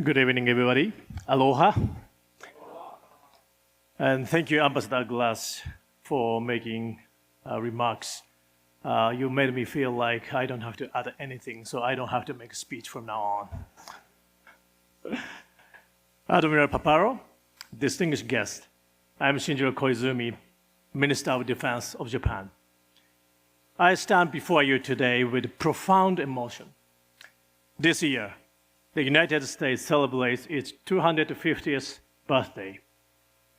Good evening, everybody. Aloha. And thank you, Ambassador Glass, for making remarks. You made me feel like I don't have to add anything, so I don't have to make a speech from now on. Admiral Paparo, distinguished guest, I'm Shinjirō Koizumi, Minister of Defense of Japan. I stand before you today with profound emotion. This year, the United States celebrates its 250th birthday.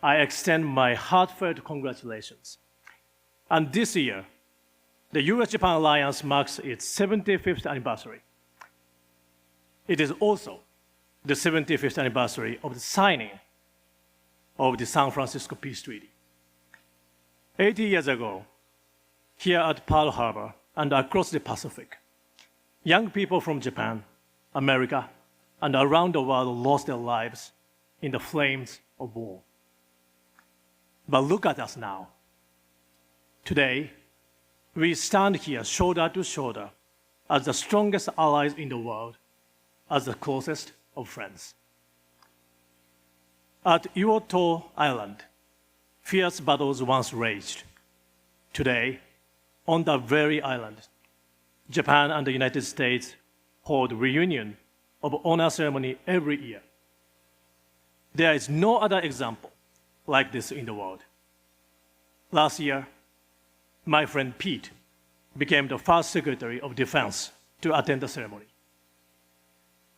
I extend my heartfelt congratulations. And this year, the U.S Japan Alliance marks its 75th anniversary. It is also the 75th anniversary of the signing of the San Francisco Peace Treaty. 80 years ago, here at Pearl Harbor and across the Pacific, young people from Japan, America, and around the world lost their lives in the flames of war. But look at us now. Today, we stand here shoulder to shoulder as the strongest allies in the world, as the closest of friends. At Iwoto Island, fierce battles once raged. Today, on that very island, Japan and the United States hold reunion of honor ceremony every year. There is no other example like this in the world. Last year, my friend Pete became the first Secretary of Defense to attend the ceremony.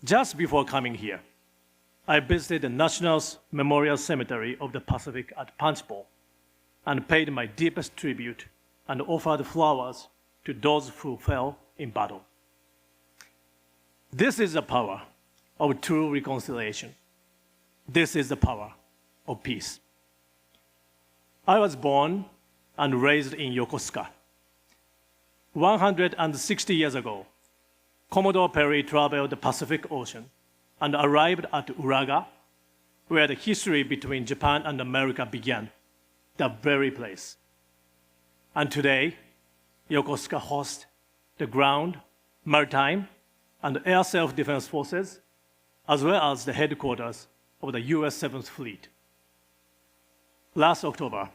Just before coming here, I visited the National Memorial Cemetery of the Pacific at Punchbowl and paid my deepest tribute and offered flowers to those who fell in battle. This is the power of true reconciliation. This is the power of peace. I was born and raised in Yokosuka. 160 years ago, Commodore Perry traveled the Pacific Ocean and arrived at Uraga, where the history between Japan and America began, the very place. And today, Yokosuka hosts the ground, maritime, and air self-defense forces, as well as the headquarters of the U.S. 7th Fleet. Last October,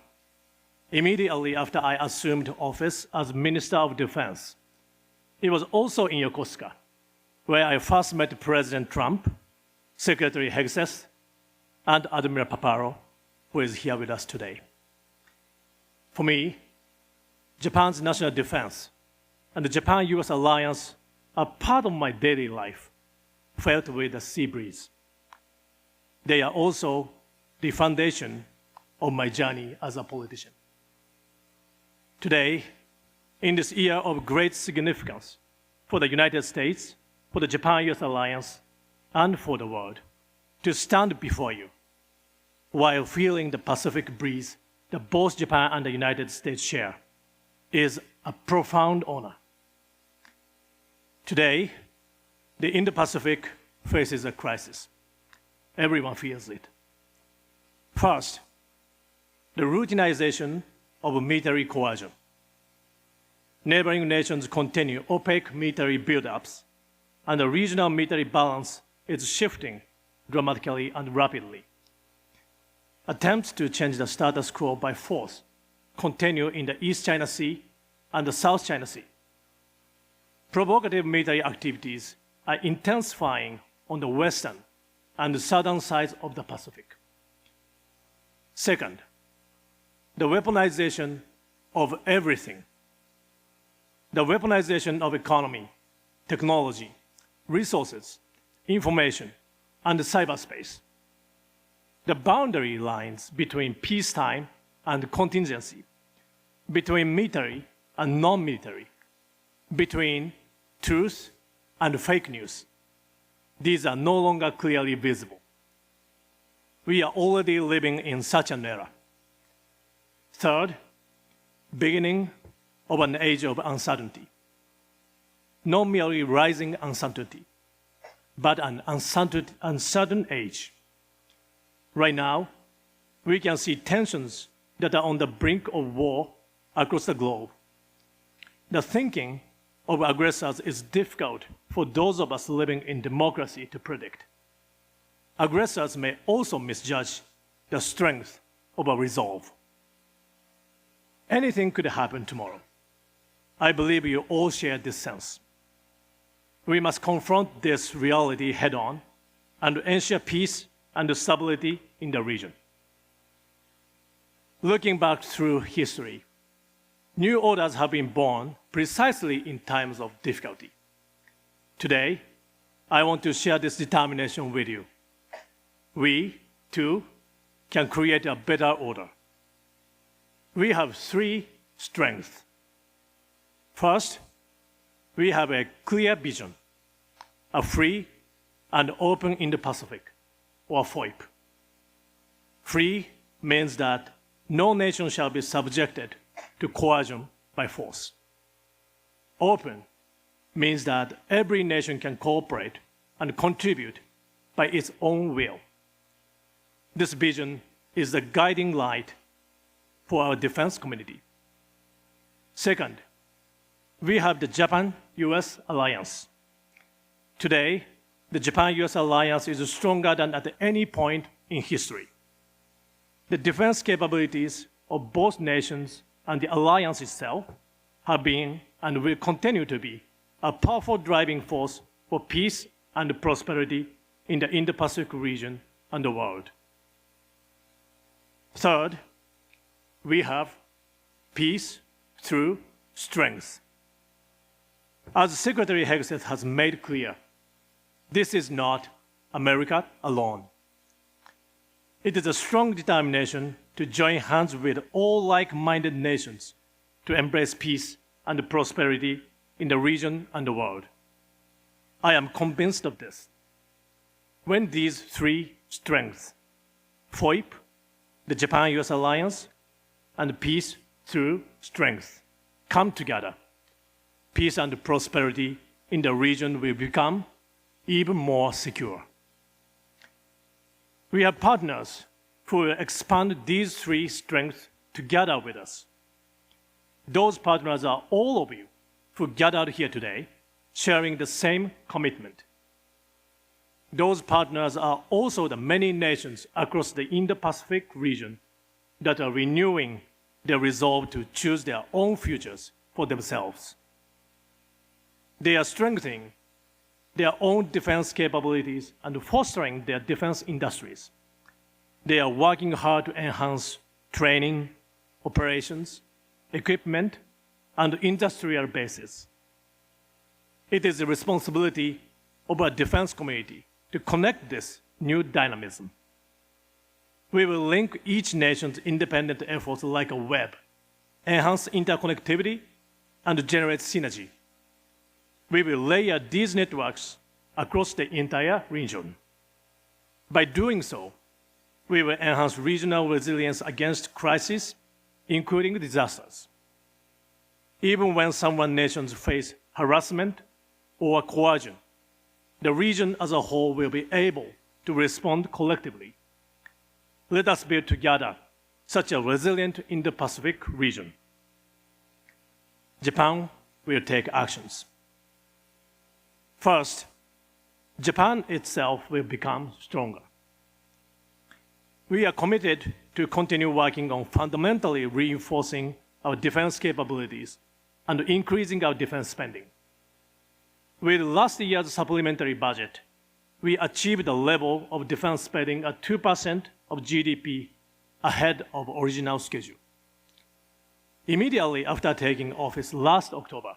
immediately after I assumed office as Minister of Defense, it was also in Yokosuka where I first met President Trump, Secretary Hegseth, and Admiral Paparo, who is here with us today. For me, Japan's national defense and the Japan-US alliance are part of my daily life, felt with the sea breeze. They are also the foundation of my journey as a politician. Today, in this year of great significance for the United States, for the Japan-US alliance, and for the world, to stand before you while feeling the Pacific breeze that both Japan and the United States share is a profound honor. Today, the Indo-Pacific faces a crisis. Everyone feels it. First, the routinization of military coercion. Neighboring nations continue opaque military buildups, and the regional military balance is shifting dramatically and rapidly. Attempts to change the status quo by force continue in the East China Sea and the South China Sea. Provocative military activities are intensifying on the western and the southern sides of the Pacific. Second, the weaponization of everything. The weaponization of economy, technology, resources, information, and cyberspace. The boundary lines between peacetime and contingency, between military and non-military, between truth and fake news. These are no longer clearly visible. We are already living in such an era. Third, beginning of an age of uncertainty. Not merely rising uncertainty, but an uncertain age. Right now, we can see tensions that are on the brink of war across the globe. The thinking of aggressors is difficult for those of us living in democracy to predict. aggressors may also misjudge the strength of a resolve. Anything could happen tomorrow. I believe you all share this sense. We must confront this reality head-on and ensure peace and stability in the region. Looking back through history, new orders have been born precisely in times of difficulty. Today, I want to share this determination with you. We, too, can create a better order. We have three strengths. First, we have a clear vision, a free and open Indo-Pacific, or FOIP. Free means that no nation shall be subjected to coercion by force. Open means that every nation can cooperate and contribute by its own will. This vision is the guiding light for our defense community. Second, we have the Japan-U.S. Alliance. Today, the Japan-U.S. Alliance is stronger than at any point in history. The defense capabilities of both nations and the alliance itself have been and will continue to be a powerful driving force for peace and prosperity in the Indo-Pacific region and the world. Third, we have peace through strength. As Secretary Hegseth has made clear, this is not America alone. It is a strong determination to join hands with all like-minded nations to embrace peace and prosperity in the region and the world. I am convinced of this. When these three strengths, FOIP, the Japan-US Alliance, and peace through strength, come together, peace and prosperity in the region will become even more secure. We have partners who will expand these three strengths together with us. Those partners are all of you who gathered here today, sharing the same commitment. Those partners are also the many nations across the Indo-Pacific region that are renewing their resolve to choose their own futures for themselves. They are strengthening their own defense capabilities and fostering their defense industries. They are working hard to enhance training, operations, equipment, and industrial bases. It is the responsibility of our defense community to connect this new dynamism. We will link each nation's independent efforts like a web, enhance interconnectivity, and generate synergy. We will layer these networks across the entire region. By doing so, we will enhance regional resilience against crises, including disasters. Even when some nations face harassment or coercion, the region as a whole will be able to respond collectively. Let us build together such a resilient Indo-Pacific region. Japan will take actions. First, Japan itself will become stronger. We are committed to continue working on fundamentally reinforcing our defense capabilities and increasing our defense spending. With last year's supplementary budget, we achieved a level of defense spending at 2% of GDP ahead of original schedule. Immediately after taking office last October,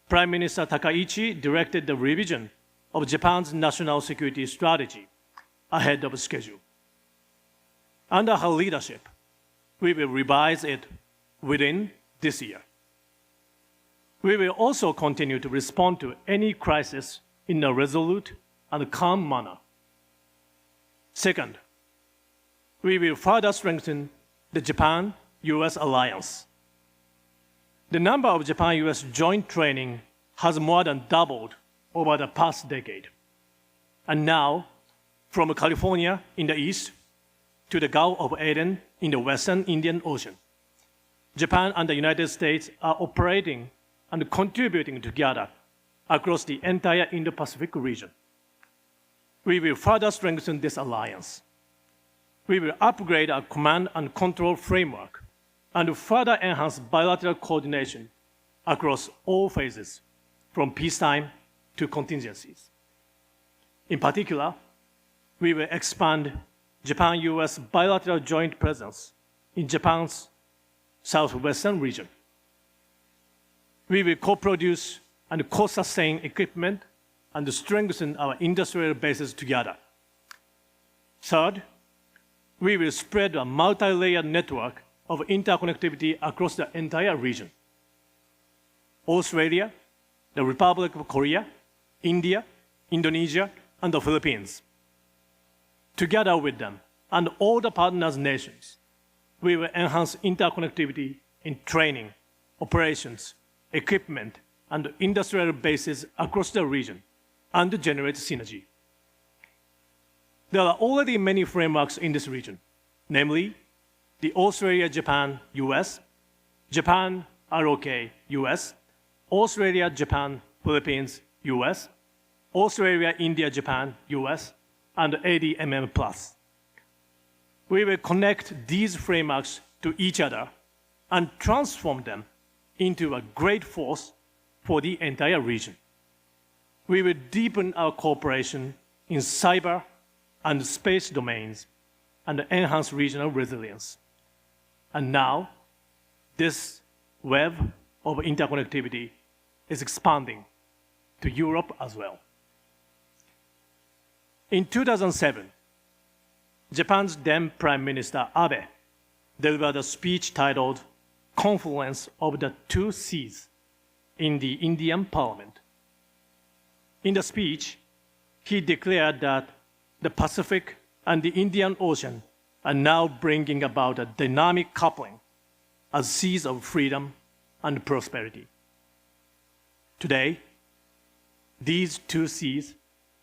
Prime Minister Takaichi directed the revision of Japan's national security strategy ahead of schedule. Under her leadership, we will revise it within this year. We will also continue to respond to any crisis in a resolute and calm manner. Second, we will further strengthen the Japan-US Alliance. The number of Japan-US joint training has more than doubled over the past decade. And now, from California in the east to the Gulf of Aden in the western Indian Ocean, Japan and the United States are operating and contributing together across the entire Indo-Pacific region. we will further strengthen this alliance. We will upgrade our command and control framework and further enhance bilateral coordination across all phases, from peacetime to contingencies. In particular, we will expand Japan-US bilateral joint presence in Japan's southwestern region. We will co-produce and co-sustain equipment and strengthen our industrial bases together. Third, we will spread a multi-layered network of interconnectivity across the entire region. Australia, the Republic of Korea, India, Indonesia, and the Philippines. Together with them and all the partners' nations, we will enhance interconnectivity in training, operations, equipment, and industrial bases across the region and generate synergy. There are already many frameworks in this region, namely the Australia-Japan-US, Japan-ROK-US, Australia-Japan-Philippines, US, Australia-India-Japan-US, and ADMM+. We will connect these frameworks to each other and transform them into a great force for the entire region. We will deepen our cooperation in cyber and space domains and enhance regional resilience. And now, this web of interconnectivity is expanding to Europe as well. In 2007, Japan's then Prime Minister Abe delivered a speech titled Confluence of the Two Seas in the Indian Parliament. In the speech, he declared that the Pacific and the Indian Ocean are now bringing about a dynamic coupling as seas of freedom and prosperity. Today, these two seas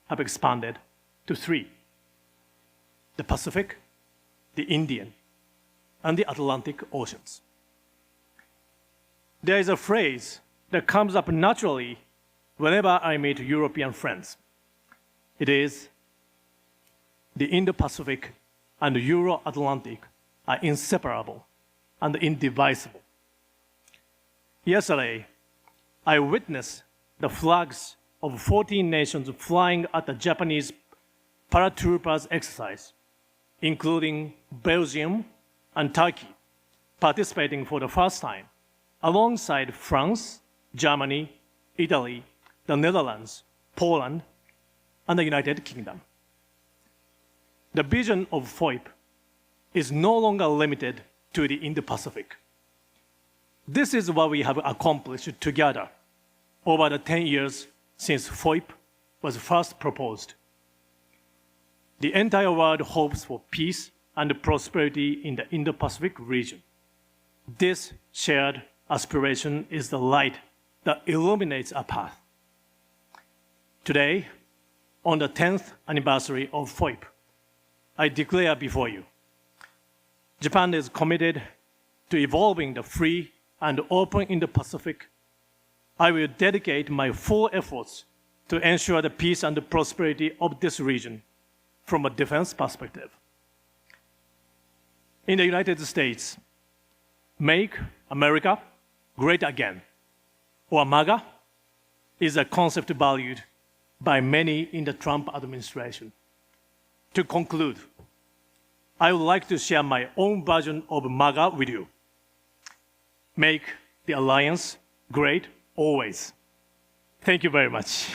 have expanded to three: the Pacific, the Indian, and the Atlantic Oceans. There is a phrase that comes up naturally whenever I meet European friends. It is, the Indo-Pacific and Euro-Atlantic are inseparable and indivisible. Yesterday, I witnessed the flags of 14 nations flying at the Japanese paratroopers exercise, including Belgium and Turkey, participating for the first time, alongside France, Germany, Italy, the Netherlands, Poland, and the United Kingdom. The vision of FOIP is no longer limited to the Indo-Pacific. This is what we have accomplished together over the 10 years since FOIP was first proposed. The entire world hopes for peace and prosperity in the Indo-Pacific region. This shared aspiration is the light that illuminates our path. Today, on the 10th anniversary of FOIP, I declare before you, Japan is committed to evolving the free and open Indo-Pacific. I will dedicate my full efforts to ensure the peace and the prosperity of this region from a defense perspective. In the United States, Make America Great Again, or MAGA, is a concept valued by many in the Trump administration. To conclude, I would like to share my own version of MAGA with you. Make the alliance great always. Thank you very much.